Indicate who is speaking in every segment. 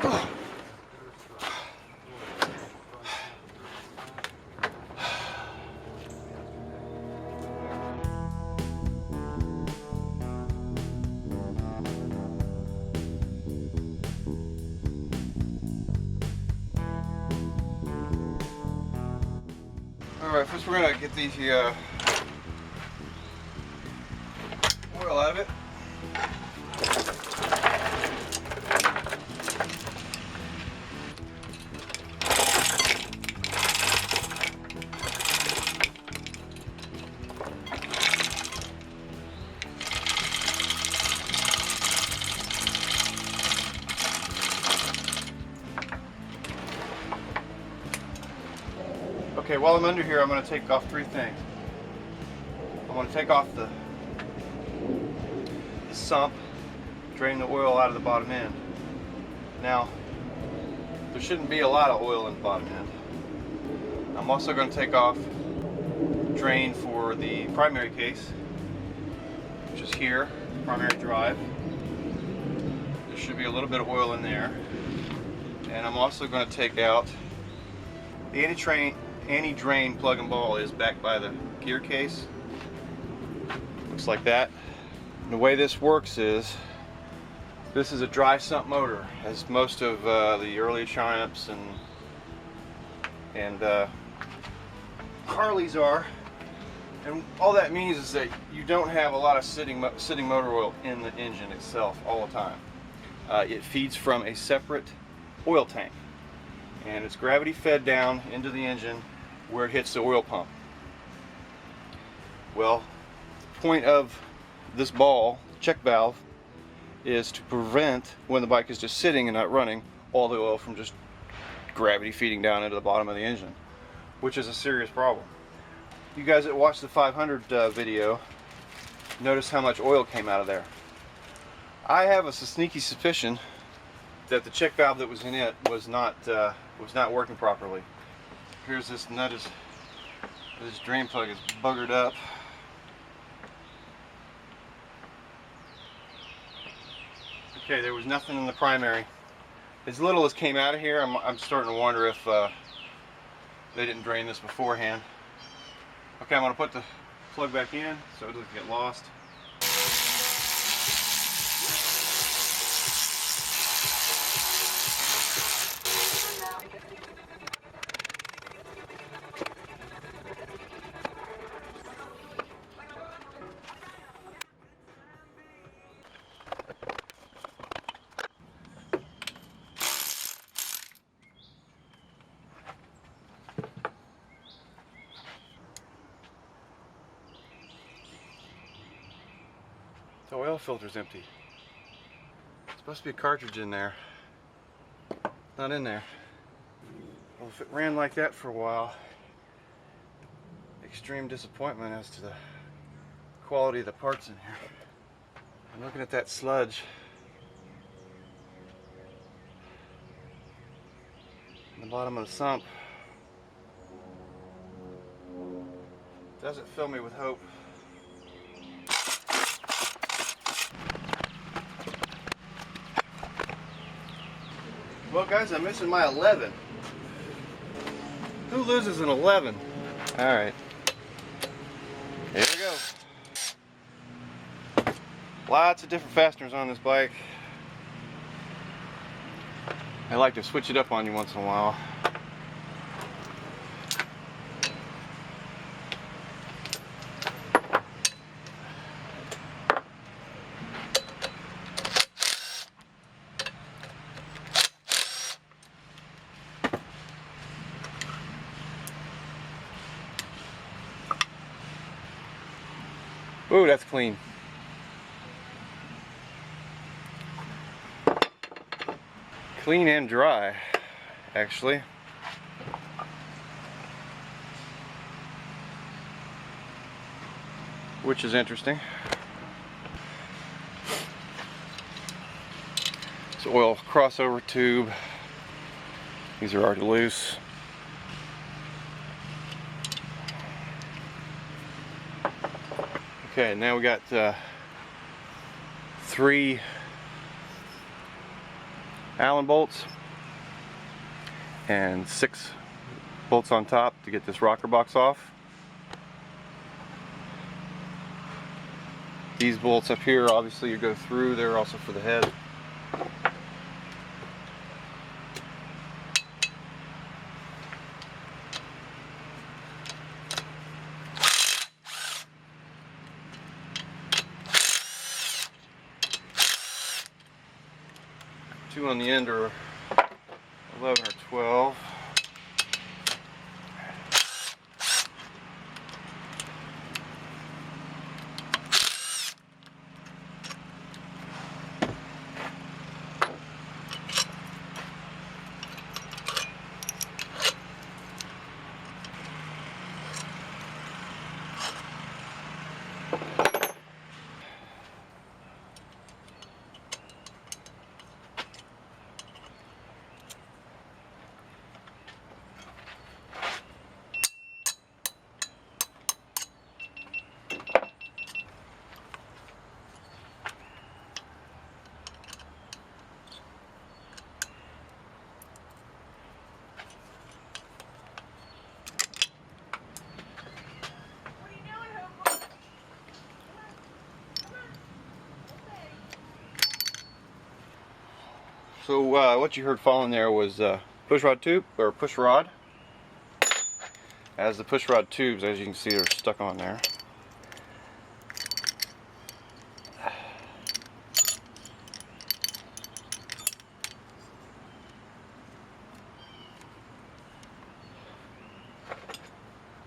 Speaker 1: Alright, first we're going to get the oil out of it. Okay, while I'm under here, I'm going to take off three things. I'm going to take off the sump, drain the oil out of the bottom end. Now, there shouldn't be a lot of oil in the bottom end. I'm also going to take off drain for the primary case, which is here, primary drive. There should be a little bit of oil in there. And I'm also going to take out the anti-drain plug and ball is back by the gear case. Looks like that. And the way this works is, this is a dry sump motor, as most of the early Triumphs and Harleys are. And all that means is that you don't have a lot of sitting motor oil in the engine itself all the time. It feeds from a separate oil tank, and it's gravity fed down into the engine where it hits the oil pump. Well, the point of this ball, check valve, is to prevent, when the bike is just sitting and not running, all the oil from just gravity feeding down into the bottom of the engine, which is a serious problem. You guys that watched the 500 video notice how much oil came out of there. I have a sneaky suspicion that the check valve that was in it was not working properly. Here's this nut, this drain plug is buggered up. Okay, there was nothing in the primary. As little as came out of here, I'm starting to wonder if they didn't drain this beforehand. Okay, I'm going to put the plug back in so it doesn't get lost. The oil filter's empty. There's supposed to be a cartridge in there. Not in there. Well, if it ran like that for a while, extreme disappointment as to the quality of the parts in here. I'm looking at that sludge in the bottom of the sump. Doesn't fill me with hope. Well guys, I'm missing my 11. Who loses an 11? Alright. Here we go. Lots of different fasteners on this bike. I like to switch it up on you once in a while. Ooh, that's clean. Clean and dry, actually. Which is interesting. It's oil crossover tube. These are already loose. Okay, now we got 3 Allen bolts and 6 bolts on top to get this rocker box off. These bolts up here, obviously you go through, they're also for the head. Two on the end are 11 or 12. So what you heard falling there was pushrod tube, or pushrod. As the pushrod tubes, as you can see, are stuck on there.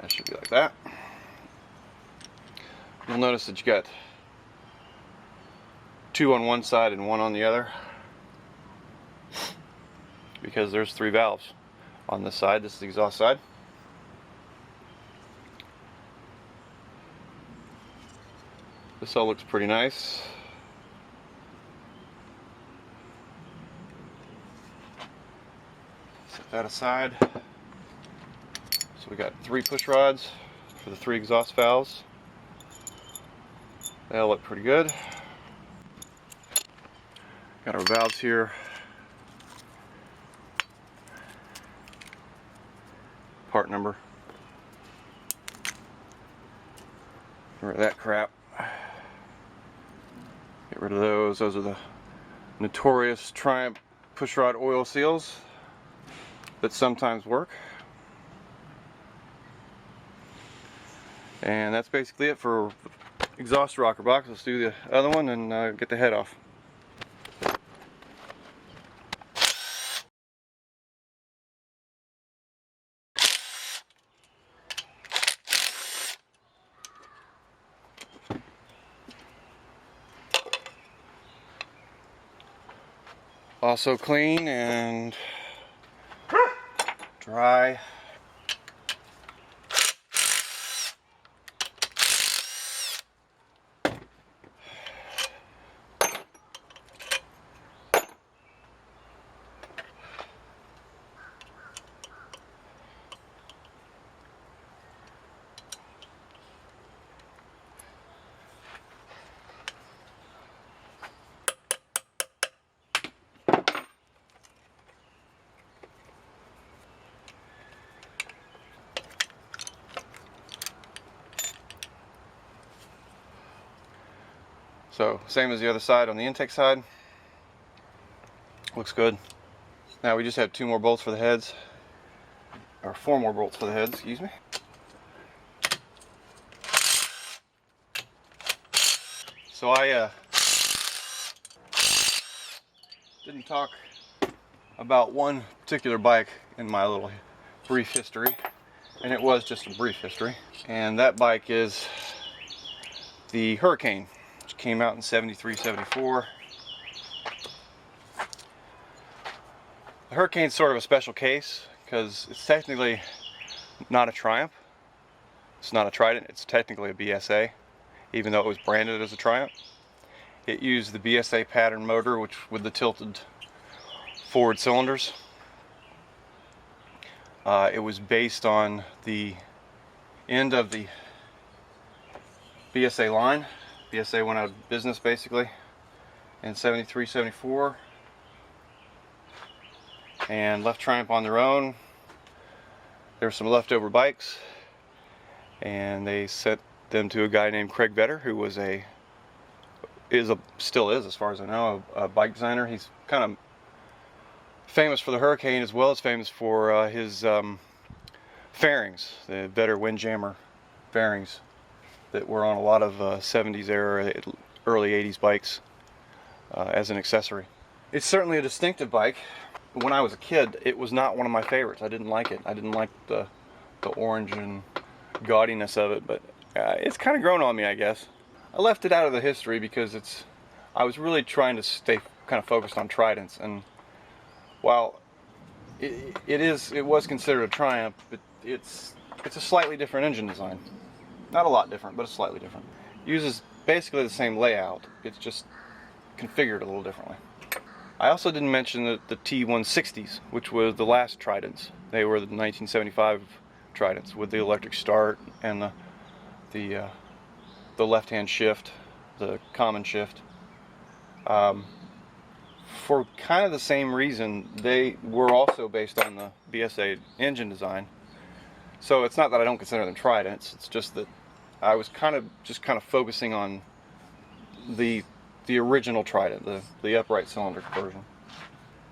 Speaker 1: That should be like that. You'll notice that you got 2 on one side and 1 on the other, because there's 3 valves on this side. This is the exhaust side. This all looks pretty nice. Set that aside. So we got 3 push rods for the 3 exhaust valves. They all look pretty good. Got our valves here. Part number. Get rid of that crap. Get rid of those. Those are the notorious Triumph pushrod oil seals that sometimes work. And that's basically it for exhaust rocker box. Let's do the other one and get the head off. Also clean and dry. So same as the other side on the intake side. Looks good. Now we just have 2 more bolts for the heads, or 4 more bolts for the heads, excuse me. So I didn't talk about one particular bike in my little brief history, and it was just a brief history. And that bike is the Hurricane, which came out in 73, 74. The Hurricane's sort of a special case because it's technically not a Triumph. It's not a Trident, it's technically a BSA, even though it was branded as a Triumph. It used the BSA pattern motor, which with the tilted forward cylinders. It was based on the end of the BSA line. BSA went out of business basically in 73, 74. and left Triumph on their own. There were some leftover bikes, and they sent them to a guy named Craig Vetter, who was still is, as far as I know, a bike designer. He's kind of famous for the Hurricane, as well as famous for his fairings, the Vetter Windjammer fairings that were on a lot of 70s era, early 80s bikes as an accessory. It's certainly a distinctive bike. When I was a kid, it was not one of my favorites. I didn't like it. I didn't like the orange and gaudiness of it, but it's kind of grown on me, I guess. I left it out of the history because I was really trying to stay kind of focused on Tridents, and while it was considered a Triumph, but it's a slightly different engine design. Not a lot different, but it's slightly different. Uses basically the same layout. It's just configured a little differently. I also didn't mention the T160s, which was the last Tridents. They were the 1975 Tridents with the electric start and the left-hand shift, the common shift. For kind of the same reason, they were also based on the BSA engine design. So it's not that I don't consider them Tridents. It's just that I was kind of focusing on the original Trident, the upright cylinder version.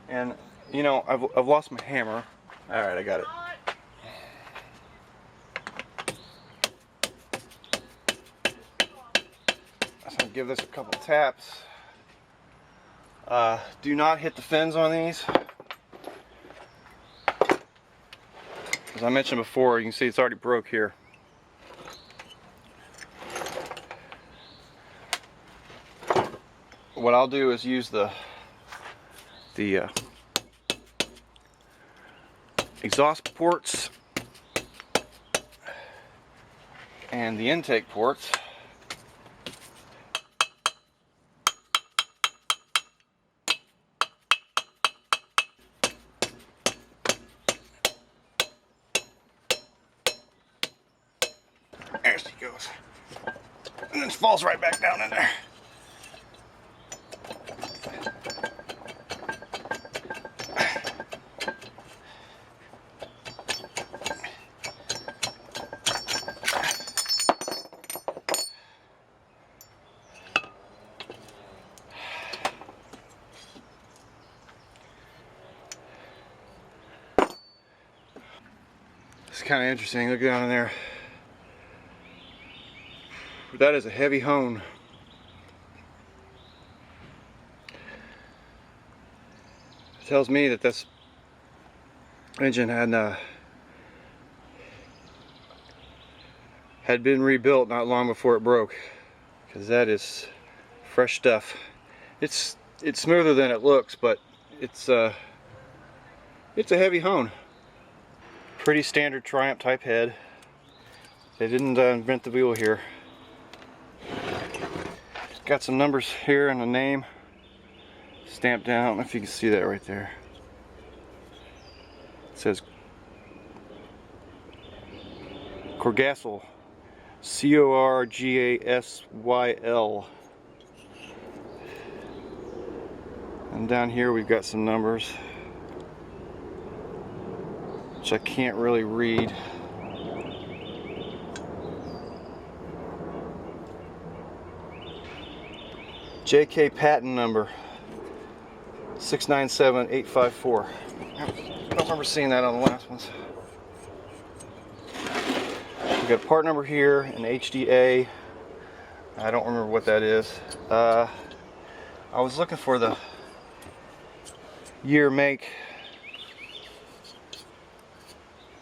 Speaker 1: And you know, I've lost my hammer. All right, I got it. So I'll give this a couple taps. Do not hit the fins on these. As I mentioned before, you can see it's already broke here. What I'll do is use the exhaust ports and the intake ports there she goes, and then it falls right back down in there. It's kind of interesting. Look down in there. That is a heavy hone. It tells me that this engine had been rebuilt not long before it broke, because that is fresh stuff. It's smoother than it looks, but it's a heavy hone. Pretty standard Triumph type head. They didn't invent the wheel here. Got some numbers here and a name stamped down. I don't know if you can see that right there. It says Corgasyl, C-O-R-G-A-S-Y-L. And down here we've got some numbers, which I can't really read. JK patent number 697854. I don't remember seeing that on the last ones. We got a part number here, an HDA. I don't remember what that is. I was looking for the year, make.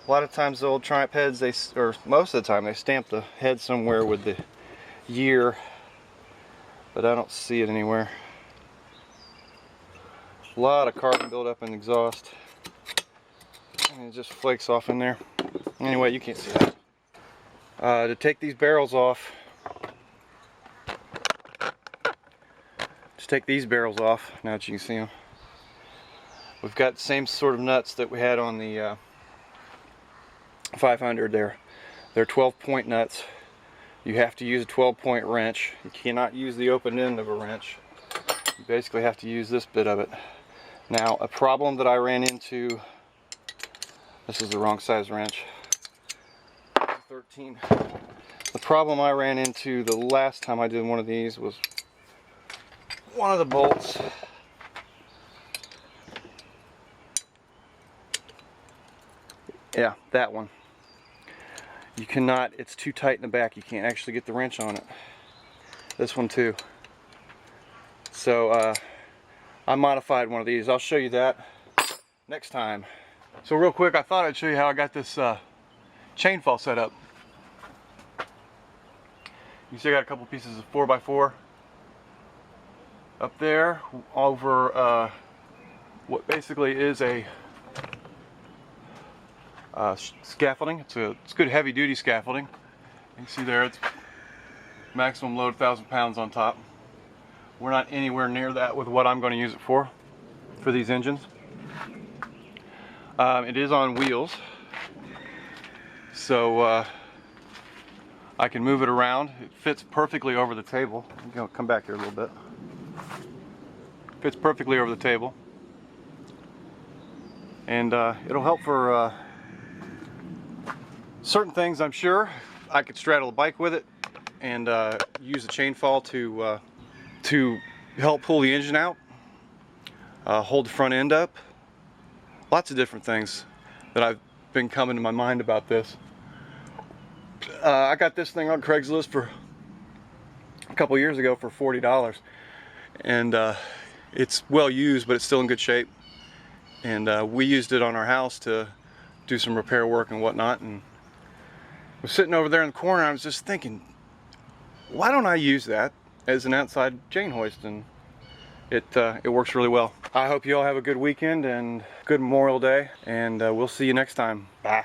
Speaker 1: A lot of times the old Triumph heads, or most of the time, they stamp the head somewhere with the year, but I don't see it anywhere. A lot of carbon buildup in the exhaust, and it just flakes off in there. Anyway, you can't see that. To take these barrels off, now that you can see them, we've got the same sort of nuts that we had on the 500 there. They're 12-point nuts. You have to use a 12-point wrench. You cannot use the open end of a wrench. You basically have to use this bit of it. Now, a problem that I ran into, this is the wrong size wrench, 13. The problem I ran into the last time I did one of these was one of the bolts that one. You cannot, it's too tight in the back, you can't actually get the wrench on it. This one too. So I modified one of these. I'll show you that next time. So real quick, I thought I'd show you how I got this chain fall set up. You see I got a couple pieces of 4x4 up there over what basically is a scaffolding. It's good heavy duty scaffolding. You can see there it's maximum load 1,000 pounds on top. We're not anywhere near that with what I'm going to use it for these engines. It is on wheels, so I can move it around. It fits perfectly over the table. I'm going to come back here a little bit. Fits perfectly over the table, and it'll help for certain things, I'm sure. I could straddle a bike with it and use the chain fall to help pull the engine out, hold the front end up. Lots of different things that I've been coming to my mind about this. I got this thing on Craigslist for a couple years ago for $40, and it's well used, but it's still in good shape. And we used it on our house to do some repair work and whatnot. And I was sitting over there in the corner, and I was just thinking, why don't I use that as an outside chain hoist? And it works really well. I hope you all have a good weekend and good Memorial Day, and we'll see you next time. Bye.